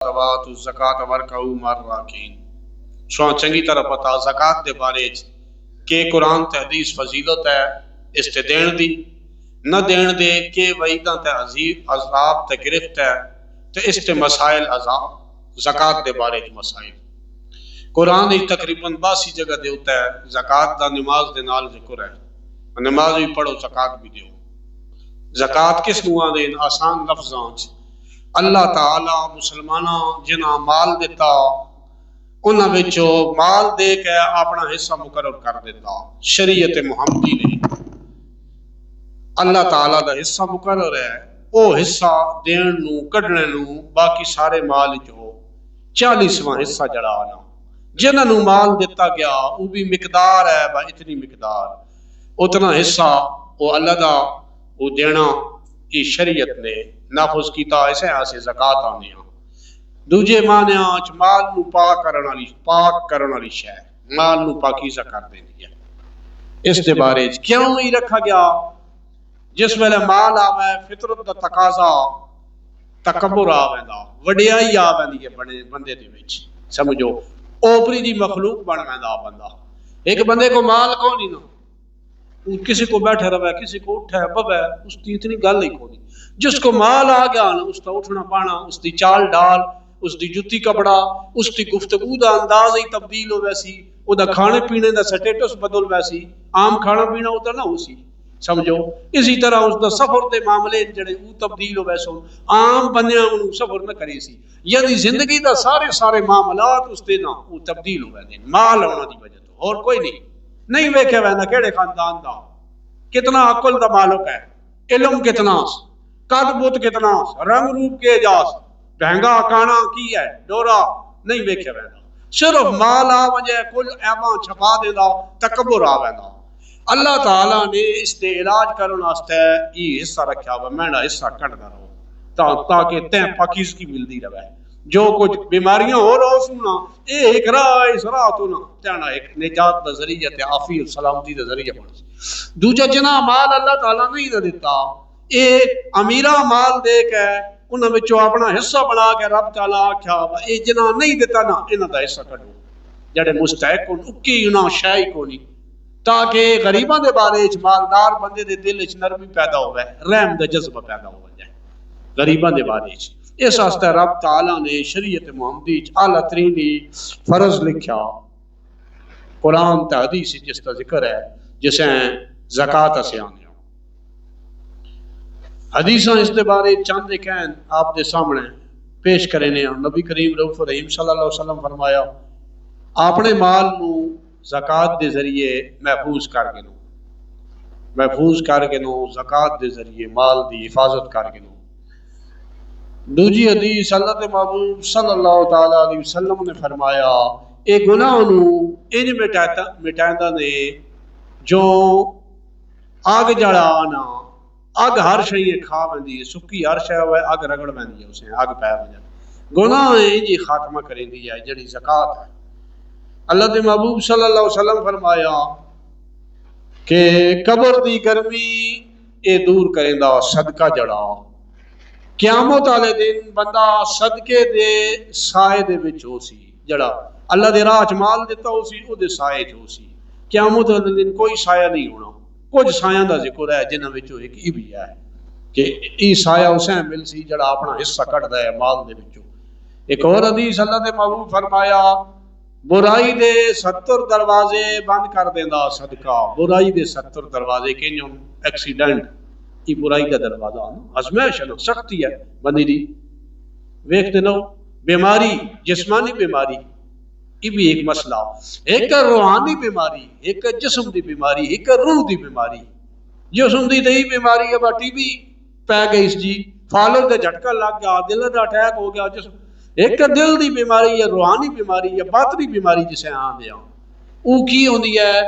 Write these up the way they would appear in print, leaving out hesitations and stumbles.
وآتوا الزکاۃ وارکعوا مع الراکعین۔ سو چنگی طرح پتا زکات دے بارے کہ قرآن تے حدیث فضیلت ہے اس تے دین دی، نہ دین دے کہ وعیداں تے عذاب تے گرفت ہے تے اس تے مسائل عذاب زکات دے بارے مسائل قرآن ہی تقریباً 82 جگہ دے ہوتا ہے زکات دا نماز دے نال ذکر ہے، نماز بھی پڑھو زکات بھی دیو۔ زکات کس نواں دین آسان لفظاں اللہ تعالی مسلماناں جنہاں مال دیتا انہاں وچوں مال دے کے اپنا حصہ مقرر کر دیتا۔ شریعت محمدی نے اللہ تعالی دا حصہ مقرر ہے، او حصہ دین نو کڈنے نو باقی سارے مال جو 40واں حصہ جڑا آنا جنہاں نو مال دیتا گیا وہ بھی مقدار ہے با اتنی مقدار اتنا حصہ وہ اللہ دا وہ دینا کی شریعت نے نافذ کیتا۔ ایسے ایسے زکات آنے دوجے معنی مال نو پاک کرن والی شے، مال نو پاکیزہ کر دینی ہے۔ اس دے بارے کیوں ہی رکھا گیا؟ جس ویلے مال آوے فطرت دا تقاضا تکبر آویندا، وڈیائی آویندی ہے بندے دے وچ، سمجھو اوپری دی مخلوق بن ویندا بندہ۔ ایک بندے کو مال کو نہیں نا، کسی کو بیٹھے رہے کسی کو اٹھے بوے، اس کی اتنی گل ہی کو نہیں۔ جس کو مال آ گیا نا اس کا اٹھنا پانا، اس کی چال ڈال، اس کی جتی کپڑا، اس کی گفتگو دا انداز ہی تبدیل ہو ویسی، او دا کھانے پینے دا سٹیٹس بدل ویسی، عام کھانا پینا ہوتا نہ ہو سی، سمجھو اسی طرح اس دا سفر دے معاملے جڑے وہ تبدیل ہو ویسو، عام بندیاں انہوں سفر نہ کرے سی، یعنی زندگی دا سارے معاملات اس دے نا وہ تبدیل ہو ویندے مال ہونا دی وجہ تو، اور کوئی نہیں ویکھے ویندا کیڑے خاندان دا، کتنا عقل دا مالک ہے، علم کتنا، قد بت کتنا، رنگ روپ کے اعجاز، بہنگا کانا کی ہے ڈورا نہیں ویکھے ویندا، صرف مال آ وجہ کل ایباں چھپا دیندا، تکبر آ ویندا۔ اللہ تعالیٰ نے اس دے علاج کرن واسطے یہ حصہ رکھا ہوا، میرا حصہ کٹدا رہو تاکہ تیں پاکیزگی ملدی رہے، جو کچھ بیماریاں ہو رہا سننا اے ایک راہ اس راہ تو نہ تینا ایک نجات دا ذریعہ تے عافیت سلامتی دا ذریعہ بن سی۔ دوجا جنا مال اللہ تعالیٰ نہیں نہ دیتا، اے امیرہ مال دے کے انہاں وچوں اپنا حصہ بنا کے رب تعالیٰ آکھیا اے جنا نہیں دیتا نا انہاں دا حصہ کڈو جڑے مستحق ہون، اکی انہاں شے کو نہیں، تاکہ غریباں دے بارے وچ مالدار بندے دے دل وچ نرمی پیدا ہوے، رحم دا جذبہ پیدا ہو جائے غریباں دے بارے وچ۔ اس واسطے رب تعالیٰ نے شریعت محمدی وچ اعلیٰ ترین فرض لکھیا قرآن تے حدیث جس کا ذکر ہے جسے زکات سے آنے حدیثاں اس دے بارے چند کہن آپ دے سامنے پیش کرنے ہیں۔ نبی کریم رؤوف رحیم صلی اللہ علیہ وسلم فرمایا اپنے مال نو زکات دے ذریعے محفوظ کر کے نو زکات دے ذریعے مال دی حفاظت کر کے نو۔ دوجی حدیث اللہ دے محبوب صلی اللہ تعالی علیہ وسلم نے فرمایا اے گناہ نو انج مٹائندہ نے جو آگ جڑا آنا، آگ ہر شئی کھا ویندی ہے، سکی ہر شے ہوئے آگ رگڑ ویندی ہے، اسے آگ پہ وجہ گناہ انجی خاتمہ کریندی ہے جڑی زکات ہے۔ اللہ دے محبوب صلی اللہ علیہ وسلم فرمایا کہ قبر دی گرمی اے دور کریندا صدقہ جڑا، قیامت والے دن بندہ صدقے دے سائے دے وچ ہو سی، جڑا اللہ دے راہ چ مال دیتا ہو سی او دے سائے چ ہو سی، قیامت والے دن کوئی سایہ نہیں ہونا۔ کچھ سایاں دا ذکر ہے جنہاں وچوں ایک ای بھی ہے کہ ای سایہ اسے مل سی جڑا اپنا حصہ کٹدا ہے مال دے وچوں۔ ایک اور حدیث اللہ دے محبوب فرمایا برائی دے 70 دروازے بند کر دیندا صدقہ، برائی دے 70 دروازے کینوں ایکسیڈنٹ ای برائی دا دروازہ ازمائش ہے، سختی ہے بندی دی، ویکھتے نو بیماری جسمانی بیماری یہ بھی ایک مسئلہ، ایک روحانی بیماری، ایک جسم دی بیماری، ایک روح دی بیماری۔ جسم دی تے بیماری ہے با ٹی بی پی گئی جی، فالر دے جھٹکا لگ گیا، دل دا اٹیک ہو گیا، جسم ایک دل دی بیماری ہے، روحانی بیماری ہے، باطنی بیماری جسے آن دیا او کی ہوندی ہے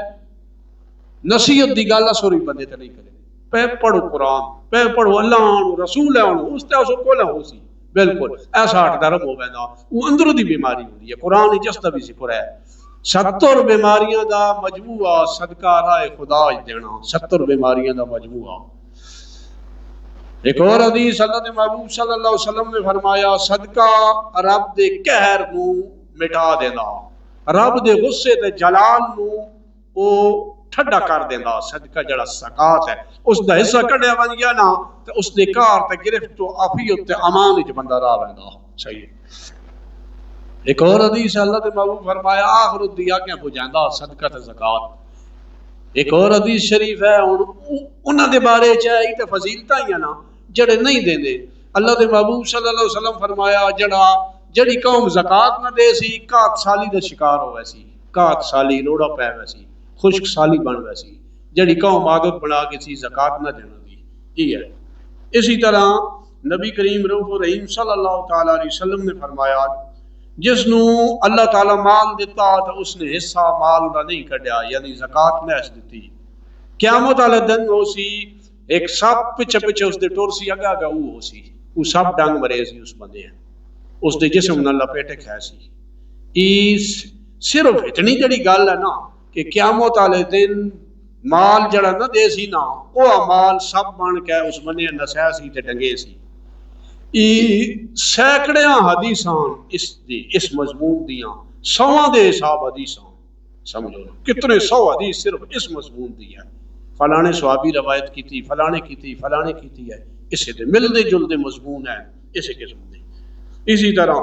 نصیحت دی گل سوری بندے تے نہیں کرے، پہ پڑھو قرآن، پہ پڑھو اللہ آنو رسول آنو اس تے اسو کو نہ ہو سی، بالکل ایسا ہٹ درم ہو ویندا وہ اندروں دی بیماری ہوندی ہے۔ قرآن جس دا بھی ذکر ہے 70 بیماریاں دا مجموعہ صدقہ راہ خدا دینا، 70 بیماریاں دا مجموعہ ایک اور حدیث اللہ کے محبوب صلی اللہ علیہ وسلم نے فرمایا صدقہ رب دے قہر نو مٹا دینا، رب دے غصے تے جلال نو او ٹھڈا کر دینا۔ صدقہ جڑا زکات ہے اس دا حصہ کڈیا ون گیا نا تے اس دے کار تے گرفت تو عافیت تے امان وچ بندہ راہ ویندا۔ صحیح ہے۔ ایک اور حدیث اللہ کے محبوب فرمایا آخر الدیا کیا ہو جاندا صدقہ تے زکات۔ ایک اور حدیث شریف ہے انہاں دے بارے چ ہے تے فضیلتاں ہی نا جڑے نہیں دیندے۔ اللہ دے محبوب صلی اللہ علیہ وسلم فرمایا جڑی قوم زکات نہ دے سی کات سالی دا شکار ہوئے سی، کات سالی روڑا پے ہوئے سی، خشک سالی بن ہوئے سی۔ جڑی قوم عادت بنا کے سی زکات نہ دینا دی یہ ہے۔ اسی طرح نبی کریم رؤوف الرحیم صلی اللہ تعالی علیہ وسلم نے فرمایا جس نو اللہ تعالی مال دیتا تو اس نے حصہ مال دا نہیں کڈیا، یعنی زکات محض دیتی۔ قیامت والے دن ہو سی ایک سب پچھے پچھے اس دے ٹور سی اگا اگا ہو سی، وہ سب ڈنگ مرے سی اس بندے ہیں، اس دے جسم نہ لپیٹے کھائے سی۔ اس صرف اتنی جڑی گل ہے نا کہ قیامت والے دن مال جڑا نہ دے سی نا وہ مال سب بن کے اس بندے نسیا سی تے ڈنگے سی۔ سینکڑیاں حدیثاں اس مضمون دیاں، سواں دے حساب حدیثاں سمجھو کتنے سو حدیث صرف اس مضمون دی ہے۔ فلانے صحابی روایت کی تھی، فلانے کی تھی، فلانے کی تھی ہے، اسے دے ملدے جلدے مضمون ہے اسے قسم دے۔ اسی طرح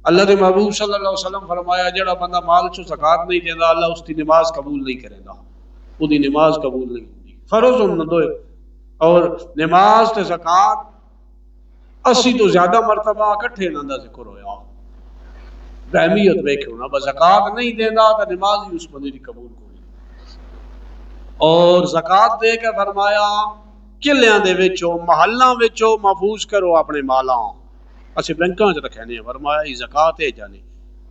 اللہ دے محبوب صلی اللہ علیہ وسلم فرمایا جڑا بندہ مال چو زکات نہیں دیندا اللہ اس کی نماز قبول نہیں کرے گا، وہ دی نماز قبول نہیں ہوتی۔ فرض نہ دوئے اور نماز تے زکات 80 تو زیادہ مرتبہ اکٹھے نہ دا ذکر ہویا۔ اہمیت ویکھو نا، بس زکات نہیں دیندا تو نماز ہی اس بندے دی قبول کوئی۔ اور زکات دے کے فرمایا قلعیاں دے وچوں محلاں وچوں محفوظ کرو اپنے مالاں، اسی بینکاں چ رکھنے ہیں۔ فرمایا یہ زکات ہے جانے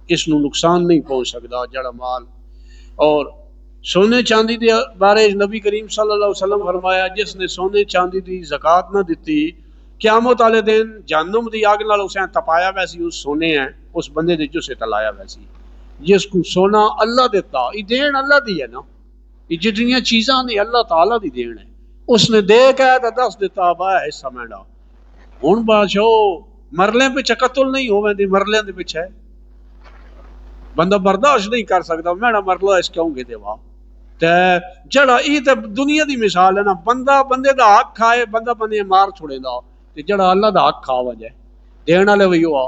اس نو نقصان نہیں پہنچ سکدا جڑا مال۔ اور سونے چاندی دے بارے نبی کریم صلی اللہ علیہ وسلم فرمایا جس نے سونے چاندی دی زکات نہ دیتی قیامت والے دن جہنم دی آگ نال اسے تپایا ویسی اس سونے ہے اس بندے دے جو سے تلایا ویسی۔ جس کو سونا اللہ دیتا، یہ دین اللہ دی ہے نا، یہ جتنی چیزاں نے اللہ تعالیٰ دی دین ہے، اس نے دے کے تو دس دیتا با حصہ میڈا۔ ہن بادشاہ مرلے پہ قتل نہیں ہوئے دی مرلے دے پیچھے بندہ برداشت نہیں کر سکتا میڈا مرلو اس کیوں گے دیوا تے جڑا ای تے دنیا دی مثال ہے نا، بندہ بندے دا حق کھائے بندہ بندے مار چھوڑے دا تے جڑا اللہ دا حق کھا وجے دین والے وہی ہوا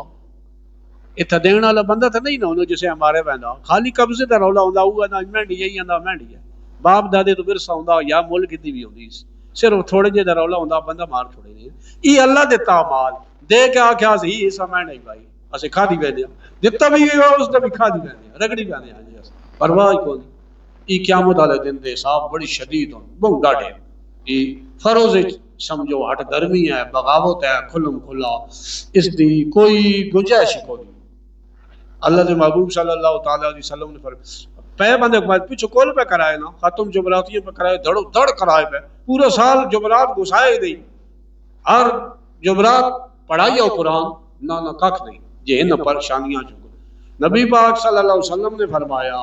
اتھا دین والا بندہ تے نہیں نہ جسے ہمارے ویندا خالی قبضے دا رولا ہوندا اوہ نا مہنڈی یہی آندا مہنڈی ہے، باپ دادے تو ورثہ ہوندا یا ملک دی بھی ہوندی صرف تھوڑے جے دا رولا ہوندا بندہ مار چھوڑے نہیں۔ ای اللہ دیتا مال دے کے آکھیا سی حصہ میں نہیں بھائی اسے کھا دی ویندے دتا بھی اس دا بھی کھا دی ویندے رگڑی ویندے ہاں جی پرواہ کوئی۔ ای قیامت والے دن دے حساب بڑی شدید ہون بہت ڈاڈے ای فروز سمجھو ہٹ گرمی ہے بغاوت ہے کھلم کھلا اس دی کوئی گنجائش کوئی۔ اللہ دے محبوب صلی اللہ تعالی علیہ وسلم نے فرمایا پے بندے کو پیچھے کول پہ کرائے نا ختم جمعراتیوں پہ کرائے دھڑ دھڑ کرائے پہ پورا سال جمعرات گھسائے دی ہر جمعرات پڑھائی قرآن نہ کھ نہیں جے نہ پریشانیاں چکو۔ نبی پاک صلی اللہ علیہ وسلم نے فرمایا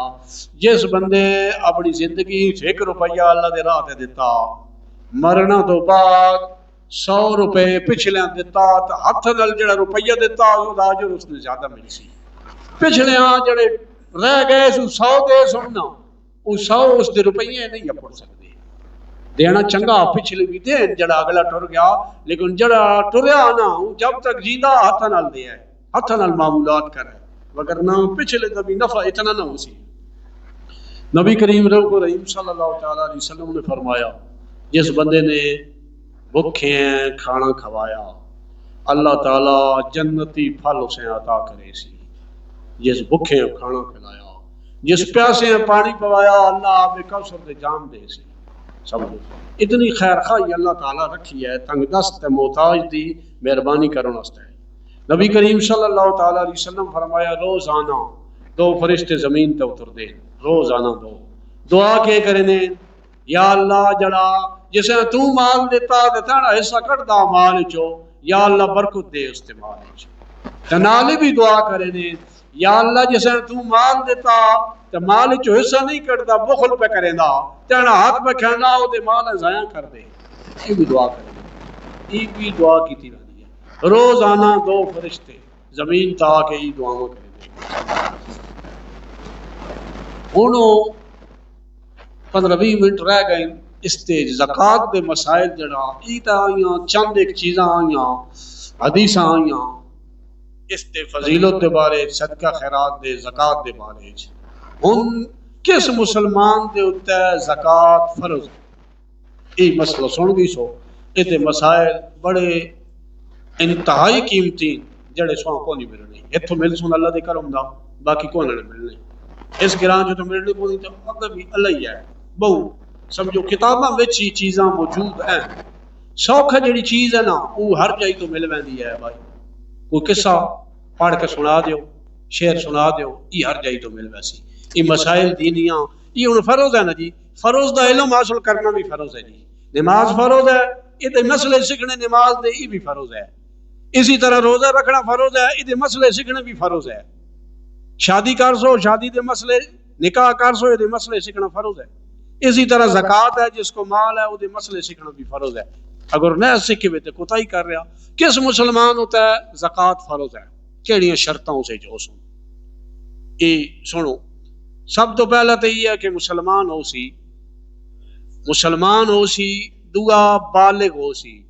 جس بندے اپنی زندگی 1 روپیہ اللہ دے راہ تے دیتا مرنا تو بعد 100 روپے پچھلے دیتا تو ہاتھ نال جڑا روپیہ دیتا اجر اس نے زیادہ مل سی۔ پچھلے جڑے رہ گئے 100 دے سننا وہ 100 اس دے روپیے نہیں اپڑ سکتے دینا چنگا پچھلے بھی دے جڑا اگلا ٹر گیا لیکن جڑا ٹریا نا جب تک جیندہ ہاتھ نال دے ہے ہاتھ نال معمولات کرے وگرنہ پچھلے کبھی نفع اتنا نہ ہو سی۔ نبی کریم رؤوف الرحیم صلی اللہ تعالی علیہ وسلم نے فرمایا جس بندے نے بھوکے ہیں کھانا کھوایا اللہ تعالی جنتی پھل اسے عطا کرے سی۔ جس بھوکے ہیں کھانا کھلایا جس پیاسے ہیں پانی پوایا اللہ آپ کوثر دے جام دے سی۔ سمجھو اتنی خیر خواہی اللہ تعالی رکھی ہے تنگ دست محتاج دی مہربانی کرن واسطے۔ نبی کریم صلی اللہ تعالی علیہ وسلم فرمایا روزانہ 2 فرشتے زمین تے اتر دے روزانہ 2 دعا کے کرنے یا اللہ جڑا جسے تو مال دیتا تے تیرا حصہ کٹدا مال چو یا اللہ برکت دے اس تے مال چو تے نال بھی دعا کرنے یا اللہ جسے تو مال دیتا تے مال چو حصہ نہیں کٹدا بخل پہ کریندا تیرا ہاتھ پہ کھیندا او تے مال ضائع کر دے یہ بھی دعا کرے۔ یہ بھی دعا کی رہی ہے، روزانہ 2 فرشتے زمین تا کے یہ دعاواں کریں۔ ہوں 15-20 منٹ رہ گئے اس تے زکات دے مسائل جڑا یہ تو آئیاں چند ایک چیزاں آئیاں حدیثاں آئیاں اس تے فضیلت دے بارے صدقہ خیرات دے زکات دے بارے ہن کس مسلمان دے اوتے زکات فرض ہے، یہ مسئلہ سن گئی سو یہ مسائل بڑے انتہائی قیمتی جڑے سو کو نہیں ملنے اتوں مل سن اللہ دے کرم دا باقی کون نہیں ملنے اس گراں جو تو ملنے کو نہیں تو اگر بھی اللہ ہی ہے بہو سمجھو کتاباں وچ ہی چیزاں موجود ہیں سوکھا جڑی چیز ہے نا وہ ہر جائی تو مل ویندی ہے بھائی کوئی قصہ پڑھ کے سنا دیو شعر سنا دیو یہ ہر جائی تو مل ویسی یہ مسائل دینیاں یہ ہن فرض ہے نا جی فرض دا علم حاصل کرنا بھی فرض ہے جی نماز فرض ہے یہ مسئلے سیکھنے نماز دے یہ بھی فرض ہے اسی طرح روزہ رکھنا فرض ہے یہ مسئلے سیکھنے بھی فرض ہے شادی کر سو شادی دے مسئلے نکاح کر سو یہ مسئلے سیکھنا فرض ہے اسی طرح زکات ہے جس کو مال ہے وہ مسئلے سیکھنا بھی فرض ہے اگر نہ سیکھے تو کوتاہی کر رہا کس مسلمان ہوتا ہے زکات فرض ہے کیڑیاں شرطاں اسے جو سن یہ سنو سب تو پہلا تو یہ ہے کہ مسلمان ہو سی دعا بالغ ہو سی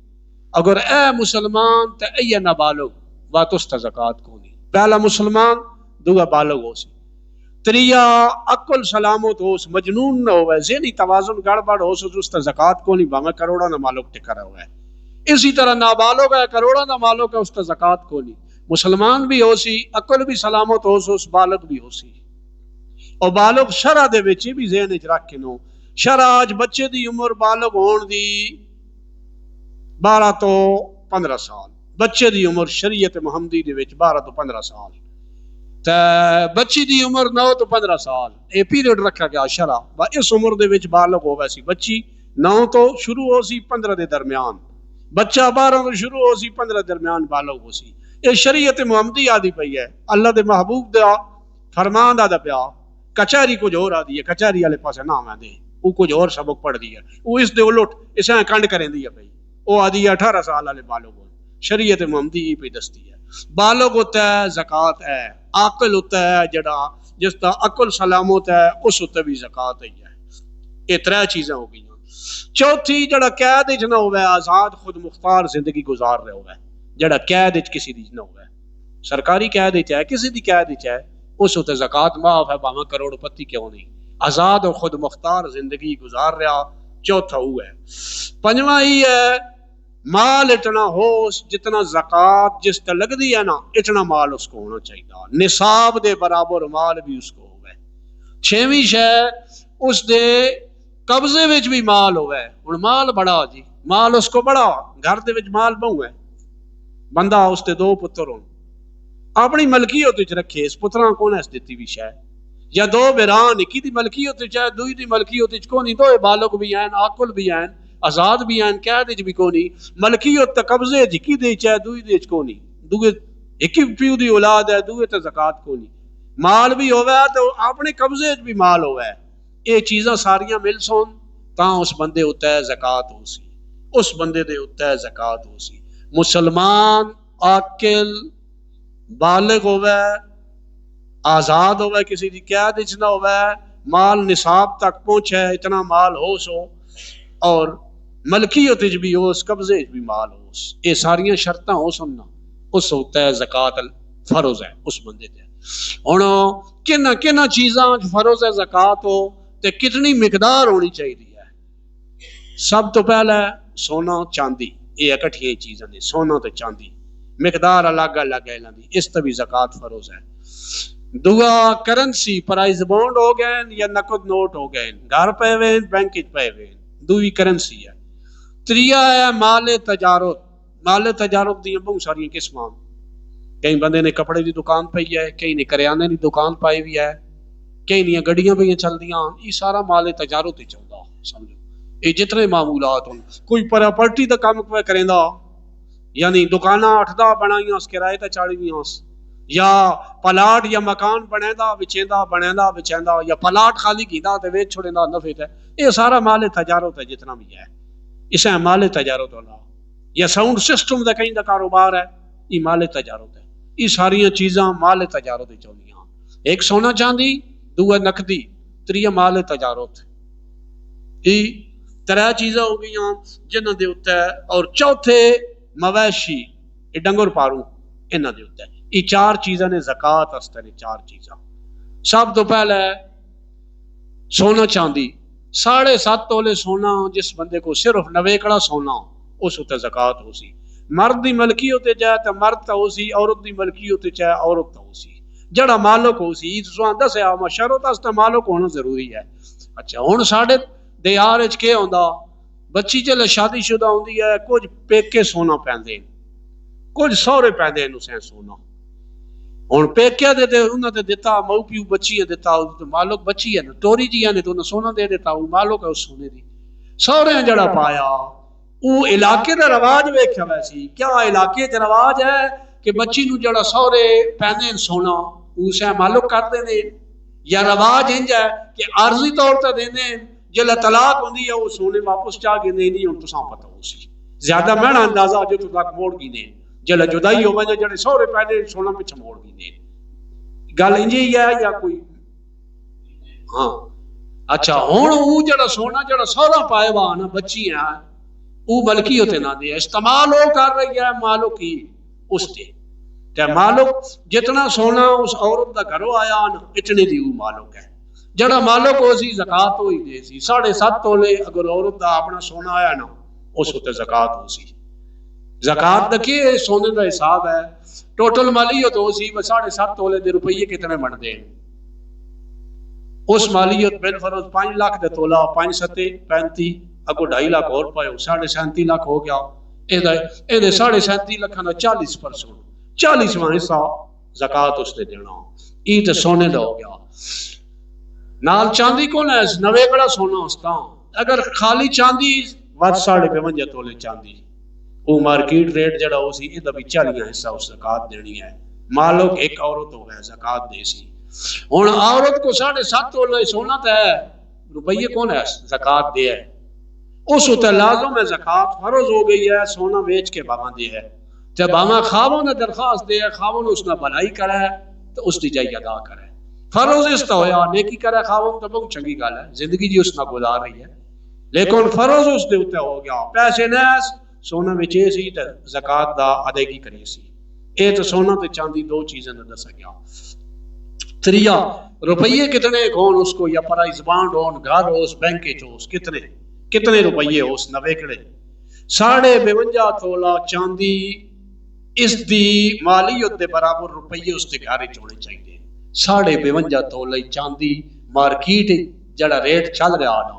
اگر اے مسلمان تے اے نابالغ بات اس زکات کو نہیں پہلا مسلمان دعا بالغ ہو سی تریا عقل سلامت ہو مجنون نہ ہو ذہنی توازن گڑبڑ ہو اس زکات کو نہیں باویں کروڑا نہ مالک ٹکرا ہوا ہے اسی طرح نابالغ ہے کروڑا نہ مالک ہے اس زکات کو نہیں مسلمان بھی ہو سی عقل بھی سلامت ہو اس بالغ بھی ہو سی اور بالغ شرع دے وچ بھی ذہن وچ رکھ کے نو شرع اج بچے دی عمر بالغ ہون دی 12 تو 15 سال بچے دی عمر شریعت محمدی دے وچ 12 تو 15 سال تے بچی دی عمر 9 تو 15 سال اے پیریڈ رکھا گیا شرع اس عمر دے وچ بالغ ہووے سی بچی 9 تو شروع ہو سی 15 دے درمیان بچہ 12 تو شروع ہو سی 15 درمیان بالغ ہو سی یہ شریعت محمدی آدی پئی ہے اللہ دے محبوب دا فرمان دا پیا کچہری کچھ اور آدی ہے کچہری والے پاسے نہ آویں وہ کچھ اور سبق پڑھ دی ہے وہ اس دے الٹ اسے کنڈ کریں دی ہے پئی وہ آدی ہے 18 سال والے بالغ ہو شریعت محمدی ہی پہ دستی ہے بالغ ہوتا ہے زکات ہے عاقل ہوتا ہے جڑا جس کا عقل سلامت ہے اس تے بھی زکات ہی ہے یہ 3 چیزاں ہو گئی چوتھی جڑا قید وچ نہ ہوئے آزاد خود مختار زندگی گزار رہے ہوئے جڑا قید وچ کسی دی نہ ہوئے سرکاری قید وچ ہے کسی دی قید وچ ہے اس تے زکات معاف ہے باویں کروڑ پتی کیوں نہیں آزاد اور خود مختار زندگی گزار رہا چوتھا وہ ہے پنجواں ہی ہے مال اتنا ہو جتنا زکات جس تے لگ دی ہے نا اتنا مال اس کو ہونا چاہیے نصاب دے برابر مال بھی اس کو ہوئے چھویں شے اس دے قبضے وچ بھی مال ہوئے ہن مال بڑا جی مال اس کو بڑا گھر دے وچ مال بہو ہے بندہ اس تے 2 پتر ہون اپنی ملکیت وچ رکھے اس پتراں کون اس دتی بھی شے یا 2 بیران کی دی ملکیت وچ ہے دوئی دی ملکیت وچ کونی 2 بالغ بھی ہیں عاقل بھی ہیں آزاد بھی ہیں قید وچ بھی کونی ملکیت تے قبضے جکی دے چ دوئی دے چ کونی دوے ایک پیو دی اولاد ہے دوے تے زکات کونی مال بھی ہوے تو اپنے قبضے وچ بھی مال ہوے یہ چیزاں ساریاں مل سون تاں اس بندے اُتے زکات ہو سی اس بندے دے اُتے زکات ہو سی مسلمان عاقل بالغ ہوے آزاد ہوے کسی دی قید وچ نہ ہوے مال نصاب تک پہنچے اتنا مال ہو سو اور ملکیت وچ بھی ہو اس قبضے وچ بھی مال ہو یہ ساریاں شرطاں ہو سننا اس ہوتا ہے زکات فرض ہے اس بندے تے ہن کن چیزاں فرض ہے زکات ہو تے کتنی مقدار ہونی چاہیے ہے سب تو پہلا ہے سونا چاندی یہ اکٹھی چیزاں نے سونا تے چاندی مقدار الگ الگ ہے اس تے بھی زکات فرض ہے دعا کرنسی پرائز بونڈ ہو گئے یا نقد نوٹ ہو گئے گھر پہ ہوئے بینک پہ ہوئے دوئی کرنسی ہے تریا ہے مال تجارت دی بہت ساری قسماں کئی بندے نے کپڑے دی دکان پئی ہے کئی نے کریانے دی دکان پائی ہوئی ہے کئی نے گڈیاں پہ چلدیاں یہ سارا مال تجارت ہی چلدا سمجھو یہ جتنے معمولات ہوں کوئی پراپرٹی دا کام پہ کریندا یعنی دکاناں 8 بنائیاں کرائے تے چاڑیاں یا پلاٹ یا مکان بنیندا وچیندا یا پلاٹ خالی کیتا تے ویچ چھوڑیندا نفع تے یہ سارا مال تجارت ہے جتنا بھی ہے اسے مال تجارت والا یا ساؤنڈ سسٹم کا کہیں کاروبار ہے، یہ مال تجارت ہے. یہ ساری چیزاں مال تجارت چاہیے. ایک سونا چاندی، دوسرا نقدی، تیسرا مال تجارت. یہ ترے چیزاں ہو گئی جنہوں کے اتنے، اور چوتھے مویشی، یہ ڈنگر پارو انہوں کے اتنے. یہ چار چیزاں نے زکات واسطے نے. چار چیزاں سب تو پہلے سونا چاندی. 7.5 تولے سونا جس بندے کو صرف نویکڑا سونا، اس اتنے زکات ہو سی. مرد دی ملکی ہوتے جائے تو مرد تو ہو سی، عورت دی ملکی ہوتے چاہے عورت تو ہو سی. جڑا مالک ہو سی دسیا شروط واسطے مالک ہونا ضروری ہے. اچھا ہوں ساڈے دیار کے آتا بچی چلے شادی شدہ ہوندی ہے، کچھ پیکے سونا پیندے، کچھ سہرے پیندے اسے سونا. ہوں پیکیا دے انہوں نے دتا، مئو پیو بچی دتا، مالک بچی ہے نا ٹوری جی نے تو انہیں سونا دے دیتا، وہ مالک ہے اس سونے دی. سہرے جڑا پایا وہ علاقے کا رواج ویکھیا ویسی. کیا علاقے کا رواج ہے کہ بچی نو جڑا سہرے پہنے سونا اسے مالک کرتے ہیں، یا رواج انج ہے کہ عارضی طور تے دیندے جلے طلاق ہوندی ہے وہ سونے واپس چاہ کے نہیں ہوں تساں پتہ ہو سی. زیادہ مہنگا اندازہ جو تک موڑ گئی نے جلے جدائی ہو وجہ جڑے سہرے پہنے سونا پیچھے موڑ گئی نے. گل انج ہی ہے یا کوئی؟ ہاں اچھا ہوں وہ جڑا سونا جڑا سہرا پائے وا نا بچی ہے وہ ملکی ہوتے نہ دے، استعمال وہ کر رہی ہے مالک ہی اس تے. مالک جتنا سونا اس عورت کا گھروں آیا نا اتنے دی وہ مالک ہے. جڑا مالک ہو سی زکات ہوئی دے سی. 7.5 تولے اگر عورت کا اپنا سونا آیا نا اس تے زکات ہو سی. زکات دکھیے سونے کا حساب ہے. ٹوٹل مالیت ہو سی 7.5 تولے دے روپیے کتنے بنتے ہیں. اس مالیت بن فروز 5 لاکھ دے تولا، 5 7 35 اگو 2.5 لاکھ اور پائے 37.5 لاکھ ہو گیا. یہ 37.5 لاکھ کا 40%، 40واں حصہ زکات اس نے دینا. یہ تو سونے کا ہو گیا. نال چاندی کون ہے؟ نویکڑا سونا استا. اگر خالی چاندی 52.5 تولے چاندی وہ مارکیٹ ریٹ جڑا ہو سی یہ بھی 40واں حصہ اس زکات دینی ہے. مالک ایک عورت ہو گیا زکات دے سی. ہوں عورت کو 7.5 تولے سونا تو ہے، روپیے کون ہے زکات دے ہے. اس اتنے لازم ہے زکات فرض ہو گئی ہے. سونا بیچ کے باواں دے ہے جب باواں خاون نے درخواست دے ہے، خاون اس نے بھلائی کرے تو اس دی جائی ادا کرے. فرض اس طرح ہویا نیکی کرے خاون تو بہت چنگی گل ہے، زندگی جی اس نے گزار رہی ہے. لیکن فرض اس دے اوتے ہو گیا پیسے نیس سونا وچے سی تے زکات دا ادائیگی کری سی. اے تو سونا تے چاندی دو چیزیں نے دسا گیا. تریا روپیے کتنے کون اس کو، یا پرائز بانڈ ہون گھر ہو اس بینک چ کتنے روپیے ہو اس نویکڑے. 52.5 تولا چاندی اس دی مالیت دے برابر روپیے اس دے گھر ہونے چاہیے. 52.5 تولے چاندی مارکیٹ جڑا ریٹ چل رہا نا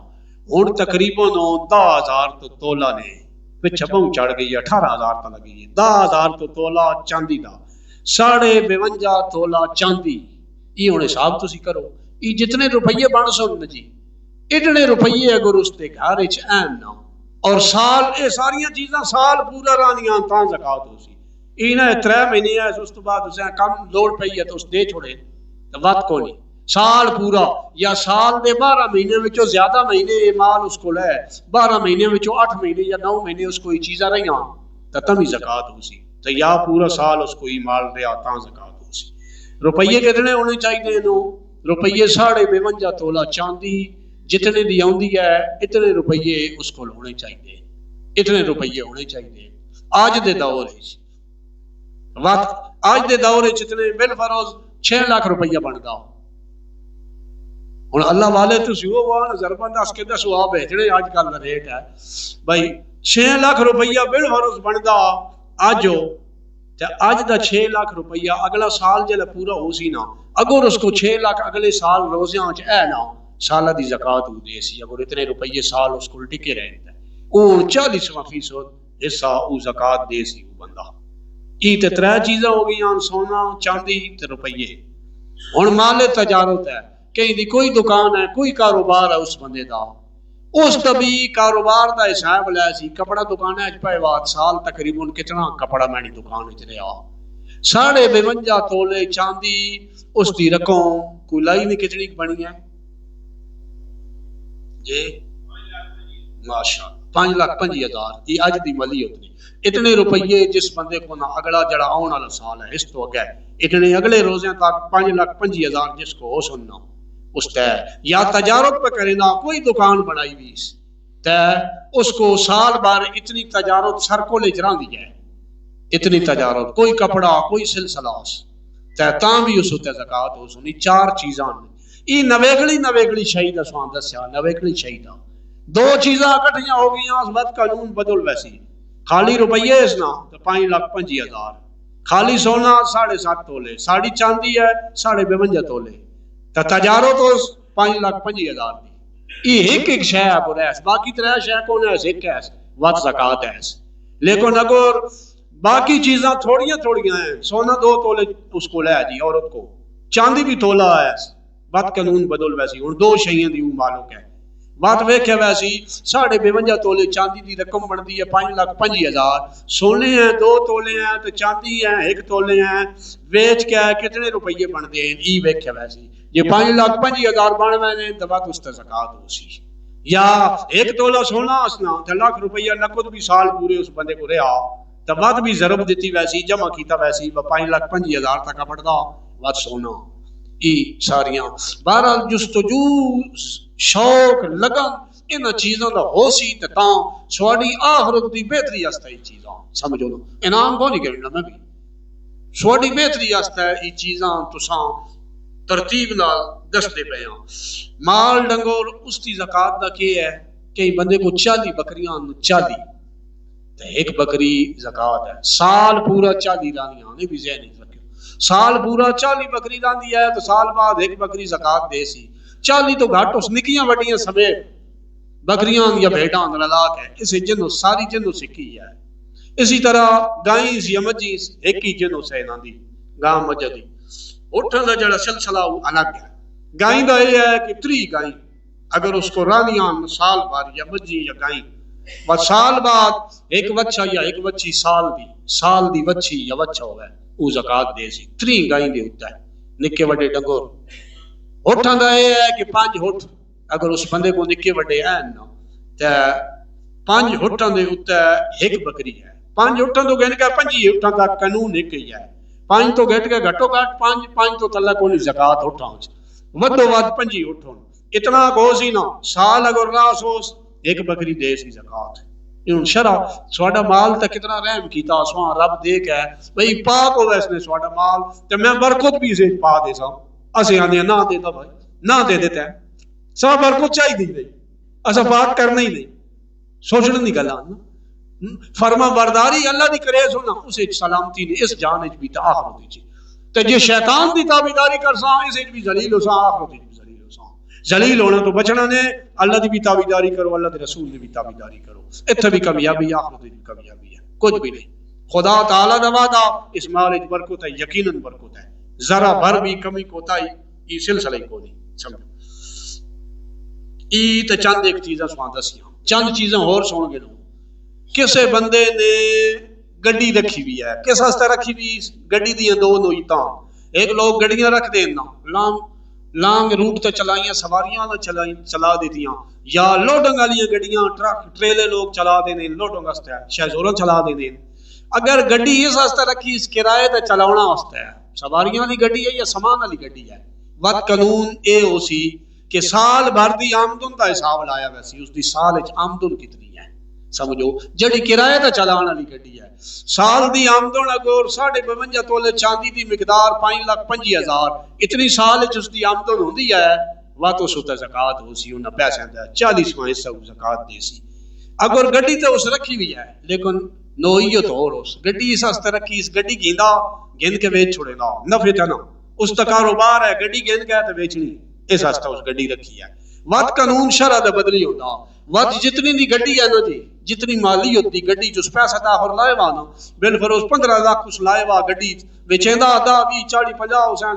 ہوں تقریباً 10,000 تو تولا نے پچھے بہت چڑھ گئی ہے، 18,000 تو لگی ہے. 10,000 تو تولا چاندی دا. 52.5 تولا چاندی یہ ہوں حساب تسی کرو. یہ جتنے روپیے بن سن جی اتنے روپیے اگر اس کے گھر این نہ اور سال یہ ساری چیزاں سال پورا رانیاں تا زکات ہو سی. یہ نہ 3 مہینے ہے اس تو بعد اسے کم لوڑ پئی ہے تو اس دے چھوڑے تو وقت کو نہیں. سال پورا یا سال دے 12 مہینے وچوں زیادہ مہینے مال اس کو ہے، 12 مہینے وچوں 8 مہینے یا 9 مہینے اس کو یہ چیزاں رہیاں تو تم ہی زکات ہو سی. تو یا پورا سال اس کو یہ مال رہا تا زکات ہو سی. روپیے کتنے ہونے چاہیے نو؟ روپیے 52.5 تولا چاندی جتنے دی آندی ہے اتنے روپیے اس کو ہونے چاہیے. اتنے روپیے ہونے چاہیے. آج دے دور وقت آج دے دور اتنے بل فروز 6 لاکھ روپیہ بنتا. ہوں اللہ والے تو ضربت دس کے دسو آپ بھیجنے اج کل کا ریٹ ہے بھائی 6 لاکھ روپیہ بل فروز بنتا اج ہو. اج دا 6 لاکھ روپیہ اگلا سال جلے پورا ہو سی نا اگر اس کو 6 لاکھ اگلے سال روزیاں اے نا سالہ دی زکات ہو دے سی. اگر اتنے روپیے سال اس کو ٹکے رہتا ہے وہ 40% حصہ وہ زکات دے سی وہ بندہ. یہ تے 3 چیزاں ہو گئی سونا چاندی تے روپیے. ہن مال تجارت ہے کہیں دی کوئی دکان ہے کوئی کاروبار ہے اس بندے دا اس طبی کاروبار دا حساب لے سی. کپڑا دکان ہے پائے وات سال تقریباً کتنا کپڑا مینی دکان وچ رہا. 52.5 تولے چاندی اس دی رقم کوئی لائی نہیں کتنی بنی ہے جی ماشاءاللہ. 5,50,000 یہ اج دی مالیت نے. اتنے روپیے جس بندے کو نہ اگلا جڑا آن والا سال ہے اس تو اگے اتنے اگلے روزے تک 5,50,000 جس کو ہو سننا اس تے یا تجارت پہ کرے نہ کوئی دکان بنائی بھی تے اس کو سال بھر اتنی تجارت سر کو لے جران دی جائے, اتنی تجارت کوئی کپڑا کوئی سلسلہ تے تاں بھی اس تے زکات ہو سنی. 4 چیزاں ای نویگلی شہید اسوان دسیا نویگلی شہیدہ 2 چیزاں اکٹھیاں ہو گئیاں اس وقت قانون بدل ویسی خالی روپیے اس نا تو 5,50,000 خالی سونا 7.5 تولے ساڑی چاندی ہے 52 تولے تو تجارت تو 5,50,000 دی یہ ایک شے ہے پر ایس باقی 3 شے کون ہے ایک ہے وقت زکات ہے. لیکن اگر باقی چیزاں تھوڑیاں ہیں سونا 2 تولے اس کو لے جی عورت کو چاندی بھی تولا ہے بات قانون بدل ویسی ہوں 2 شیئیں دی مالک ہے بات ویکھے ویسی 52 تولے چاندی دی رقم بنتی ہے 5,50,000 سونے ہیں 2 تولے ہیں تو چاندی ہیں 1 تولے ہیں ویچ کے کتنے روپیے بنتے ہیں ای ویکھے ویسی یہ 5,50,000 بن میں تو بات اس تے زکات ہو سی یا 1 تولا سونا اسنا تو لاکھ روپیہ نقد بھی سال پورے اس بندے کو رہا تو بات بھی ضرب دیتی ویسی جمع کیتا ویسی 5,50,000 تک پڑتا بات سونا ای ساریاں بہرحال جستجو شوق لگن ان چیزوں دا ہو سی تے تاں سواڈی آخرت دی بہتری واسطے یہ چیزاں سمجھو نا انعام کو نہیں کرنا میں بھی سواڈی بہتری واسطے یہ چیزاں تساں ترتیب نال دستے پے ہاں. مال ڈنگور اس دی زکات دا کی ہے کہ بندے کو 40 بکریاں 40 تے 1 بکری زکات ہے سال پورا 40 رانیاں نے بھی ذہن رکھو سال پورا 40 بکری راندی ہے تو سال بعد 1 بکری زکات دے سی 40 تو گھٹ اس نکیاں وڈیاں سمیت بکریاں یا بھیڑاں للاک ہے اسے جنو ساری جنو سکی ہے. اسی طرح گائیں یا مجھی ایک ہی جنو سے نہ دی گاں مجدی اٹھن دا جڑا سلسلہ الگ ہے. گائیں دا یہ ہے کہ 3 گائیں اگر اس کو رانیاں سال بھر یا مجھی یا گائیں و سال بعد 1 بچہ یا 1 بچی سال دی بچی یا بچہ ہو گئے وہ زکات دے سی 3 گائیں دے ہوتا ہے نکے وڈے ڈنگور. ہوٹھاں دا یہ ہے کہ 5 ہوٹھ اگر اس بندے کو نکے وڈے ہیں نا تے 5 ہوٹھاں دے اوتے 1 بکری ہے 5 ہوٹھاں تو گن کے 5 ہوٹھاں دا قانون ایک ہی ہے 5 تو گھٹ کے گھٹو گھٹ 5 تو تلا کوئی زکات ہوٹھاں ودو ود 5 ہوٹھاں اتنا کو سی نا سال اگر راس ہو 1 بکری دے سی زکات. ان شرع سواڈا مال تے کتنا رحم کیتا سواں رب دے کے بھئی پاک ہو اس نے سواڈا مال تے میں برکت بھی سے پا دے سا اسے آنے نہ دیتا بھائی نہ دے دیتا ہے سب برکت چاہی دی اسا پاک کرنا ہی نہیں سوچنا نہیں گلا فرما برداری اللہ دی کرے سونا اسے سلامتی نے اس جان وچ بھی تے آخرت وچ تے جے شیطان دی تابعداری کرساں اس وچ بھی ذلیل ہوساں آخرت وچ بھی ذلیل ہوساں. ذلیل ہونا تو بچنا نے اللہ دی بھی تابعداری کرو اللہ دے رسول دی بھی تابعداری کرو اتھے بھی کامیابی آخرت بھی کامیابی ہے کچھ بھی نہیں. خدا تعالیٰ دا وعدہ اس مال وچ برکت ہے یقیناً برکت ہے ذرا بھر بھی کمی کوتاہی یہ سلسلہ ہی کو نہیں سمجھو. ای تے چند ایک چیزاں سوان دسیاں چند چیزاں اور سن گے کسے بندے نے گڈی رکھی ہوئی ہے کس واسطے رکھی ہوئی گڈی دیاں 2 نوعیتاں ایک لوگ گڈیاں رکھ دین نا لانگ روٹ تے چلائیاں سواریاں چلا دیتیاں یا لوڈنگ والی گڈیاں ٹرک ٹریلے لوگ چلا دینے لوڈنگ واسطے شہزورن چلا دینے. اگر گڈی اس واسطے رکھی اس کرائے تے چلاونا واسطے ہے سواریاں والی گڈی ہے یا سامان والی گڈی ہے وقت قانون اے ہو سی کہ سال بھر دی آمدن دا حساب لایا ویسی اس دی سال وچ آمدن کتنی ہے سمجھو جڑی کرایہ تے چلان والی گڈی ہے سال دی آمدن اگر 52 تولے چاندی دی مقدار 5,50,000 اتنی سال وچ اس دی آمدن ہوندی ہے وا تو سوتا زکات ہو سی انہاں پیسے دا 40واں حصہ زکات دے سی. اگر گڈی تے اس رکھی ہوئی ہے لیکن نوعیت اور اس گڈی اس واسطے رکھی اس گڈی گیندا گن کے بیچ چھوڑے نا نفع تے نا اس دا کاروبار ہے گڈی گن کے تے بیچنی اس واسطے اس گڈی رکھی ہے. وقت قانون شرع دا بدلی ہوندا وقت جتنی دی گڈی ہے نا جی جتنی مالی ہوتی گڈی جو پیسہ داخل لائے وا نا بالفروز 15 لاکھ اس لائے وا گڈی وچیندا آدھا 20 40 50 حسین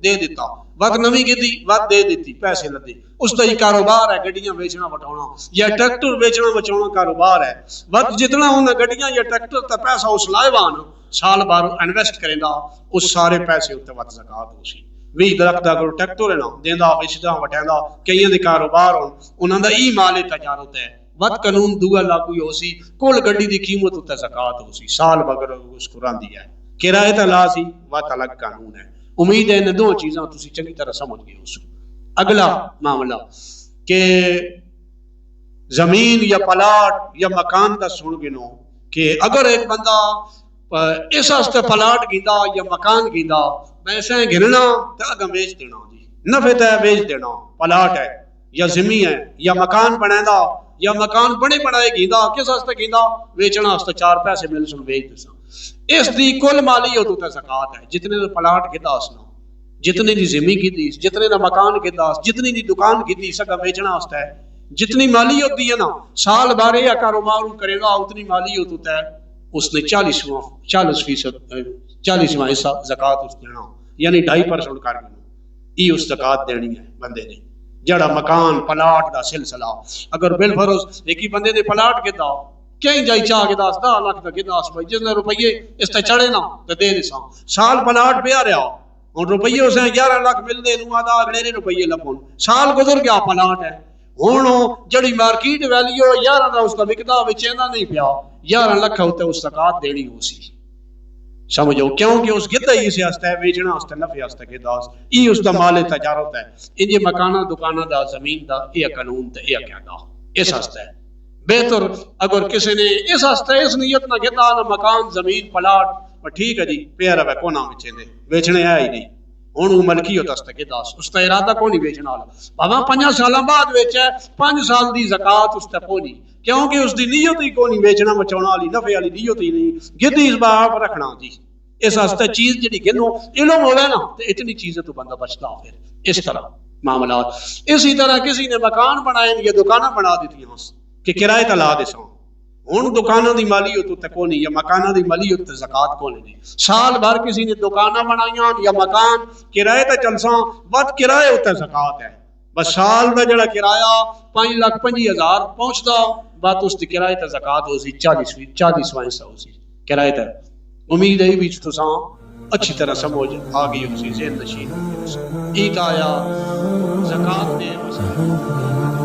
دے دیتا وقت نویں گدی وقت دے دیتی پیسے لدے اس دا ہی کاروبار ہے گڈیاں بیچنا وٹاونا یا ٹریکٹر بیچنا بچاونا کاروبار ہے. وقت جتنا انہاں گڈیاں یا ٹریکٹر تے پیسہ اس لائے وا نا سال بار انویسٹ کریندا اس سارے پیسے اوتے وقت زکات ہو سی. 20 درخت دا کوئی ٹریکٹر ہے نا دیندا بیچدا وٹیندا کئیاں دے کاروبار ہون انہاں دا ای مال تجارت ہے وت قانون دوگا لاگو ہو سی کل گڈی دی قیمت اتنے زکات ہو سی سال بگر اس کو راندی ہے کرائے تے لا سی وت الگ قانون ہے امید ہے ان دو چیزاں تسی چنگی طرح سمجھ گئے اس اگلا معاملہ کہ زمین یا پلاٹ یا مکان دا سن گنو کہ اگر ایک بندہ اس واسطے پلاٹ گیندا یا مکان گیندا پیسے گننا تے اگے بیچ دینا جی نفع تے بیچ دینا پلاٹ ہے یا زمین ہے یا مکان بنائندا یا مکان بنے بنائے گیندا کس واسطے گیندا ویچنا واسطے چار پیسے مل سن بیچ دساں اس دی کل مالیت تے زکات ہے جتنے دا پلاٹ گیندا اس نو جتنی دی زمین گیندی جتنے دا مکان گیندا جتنی دی دکان گیندی سکا بیچنا واسطے جتنی مالیت دی ہے نا سال بارے یا کاروبار کرے گا اتنی مالیت ہوتا ہے اس نے 40% حصہ زکات اس دینا یعنی 2.5% کر دینا یہ اس زکات دینی ہے بندے نے جڑا مکان پلاٹ دا سلسلہ اگر بالفرض ایک ہی بندے نے پلاٹ کے دا کہیں جائی چاہ کے داس 10 لاکھ دا کے داس بھائی جس نے روپیے اس تے چڑھے نا تے دے دیساں سال پلاٹ پہ آ رہا اور روپیے اسے 11 لاکھ مل دے نو آدھا اگلے روپیے لبن سال گزر گیا پلاٹ ہے ہوں جڑی مارکیٹ ویلیو 11 دا اس کا وکدا وچیندا نہیں پیا 11 لاکھ ہوتے اس زکات دینی ہو سی سمجھو کیونکہ اس گدا ہی سے واسطے بیچنا واسطے نفع واسطے کے داس ای اس دا مال تجارت ہے ان جے مکانہ دکانہ دا زمین دا یہ قانون تے یہ کیا دا اس واسطے بہتر اگر کسی نے اس واسطے اس نیت نہ گدا نہ مکان زمین پلاٹ ٹھیک ہے جی پیا رہے کونا وچے بیچنے ہے ہی نہیں ہوں ملکی ہوتا ہے دس اس کا ارادہ کو نہیں بیچنا والا بابا 5 سال بعد ویچا 5 سال دی زکات اس کو نہیں کیونکہ اس دی نیت ہی کو نہیں بیچنا بچاؤنا والی نفع والی نیت ہی نہیں گدی اس باپ رکھنا جی اس واسطے چیز جڑی گنو علم ہوے نا تو اتنی چیزیں تو بندہ بچتا پھر اس طرح معاملات اسی طرح کسی نے مکان بنائے یا دکانیں بنا دیتی کہ کرائے تے لا دے سو ہوں دکانوں کی مالیت تے کو نہیں یا مکانوں کی مالیت تے زکات کو نہیں سال بھر کسی نے دکانیں بنائیاں یا مکان کرائے تے چلساں بد کرائے تے زکات ہے بس سال کا جڑا کرایہ 5,25,000 پہنچتا بات اس کی کرائے تے زکات ہو سی 40% ہو سی کرائے تے امید ہے بھی تساں اچھی طرح سمجھ آ گئی ہو سی ذہن نشین ایک آیا زکات دے مسئلہ